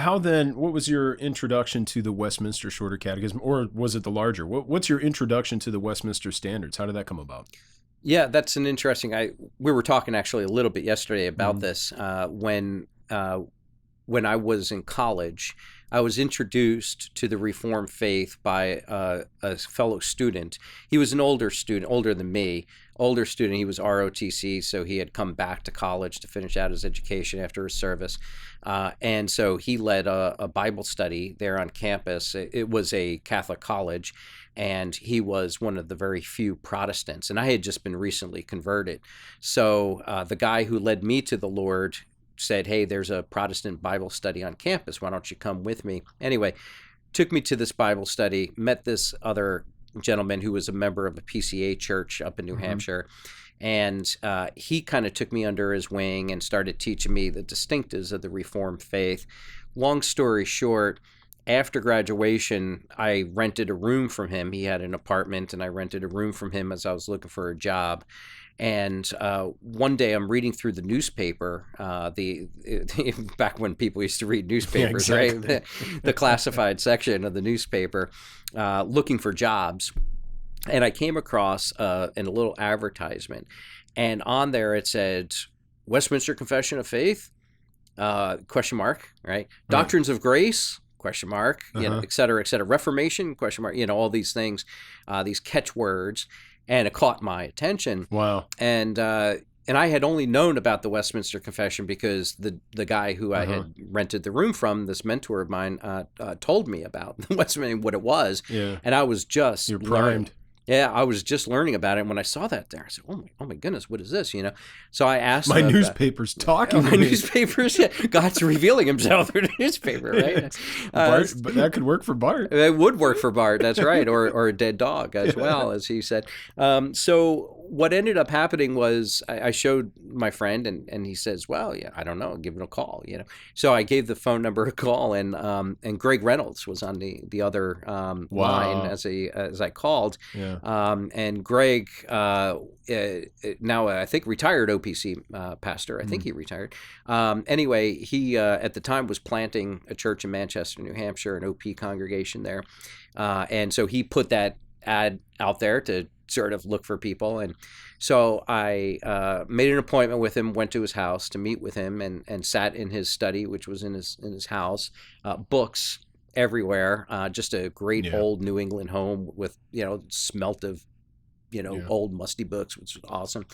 how then, what was your introduction to the Westminster Shorter Catechism, or was it the larger? What's your introduction to the Westminster Standards? How did that come about? Yeah, that's an interesting. We were talking actually a little bit yesterday about this when I was in college. I was introduced to the Reformed faith by a fellow student. He was an older student, older than me, older student. He was ROTC, so he had come back to college to finish out his education after his service. And so he led a Bible study there on campus. It was a Catholic college, and he was one of the very few Protestants. And I had just been recently converted. So the guy who led me to the Lord said, hey, there's a Protestant Bible study on campus. Why don't you come with me? Anyway, took me to this Bible study, met this other gentleman who was a member of a PCA church up in New Hampshire. And he kind of took me under his wing and started teaching me the distinctives of the Reformed faith. Long story short, after graduation, I rented a room from him. He had an apartment, and I rented a room from him as I was looking for a job. And one day I'm reading through the newspaper, back when people used to read newspapers, Yeah, exactly. right? The classified section of the newspaper, looking for jobs. And I came across a little advertisement, and on there it said, Westminster Confession of Faith, question mark, right? Doctrines of Grace, question mark, et cetera, Reformation, question mark, all these things, these catchwords. And it caught my attention. Wow. And I had only known about the Westminster Confession because the guy who I had rented the room from, this mentor of mine, told me about the Westminster, what it was. Yeah. And I was just You're primed. I was just learning about it. And when I saw that there, I said, oh my goodness, what is this? So I asked My him newspaper's talking to my me. newspapers, God's revealing himself through the newspaper, right? Bart, but that could work for Bart. It would work for Bart, that's right, or a dead dog as well, as he said. So what ended up happening was I showed my friend, and he says, well, yeah, I don't know, give it a call, So I gave the phone number a call, and Greg Reynolds was on the other line as I called. Yeah. And Greg, now I think retired OPC pastor. I think he retired. Anyway, he at the time was planting a church in Manchester, New Hampshire, an OP congregation there. And so he put that ad out there to sort of look for people. And so I made an appointment with him, went to his house to meet with him, and sat in his study, which was in his house, books everywhere, just a great old New England home with, smelt of, old musty books, which was awesome.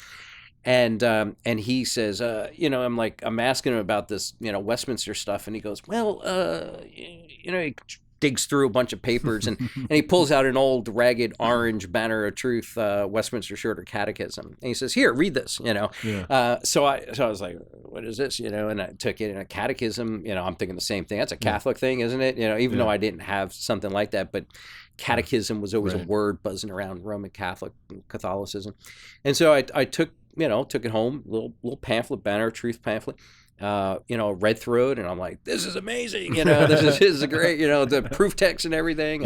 And he says, I'm asking him about this, Westminster stuff. And he goes, well, he digs through a bunch of papers and he pulls out an old ragged orange Banner of Truth, Westminster Shorter Catechism. And he says, here, read this, So I was like, what is this, and I took it in a catechism, I'm thinking the same thing. That's a Catholic thing, isn't it? Even though I didn't have something like that, but catechism was always a word buzzing around Roman Catholicism. And so I took it home, little pamphlet, Banner of Truth pamphlet. Read through it, and I'm like, this is amazing. This is great. The proof text and everything.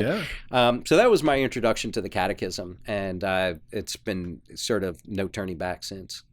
And, so that was my introduction to the catechism, and it's been sort of no turning back since.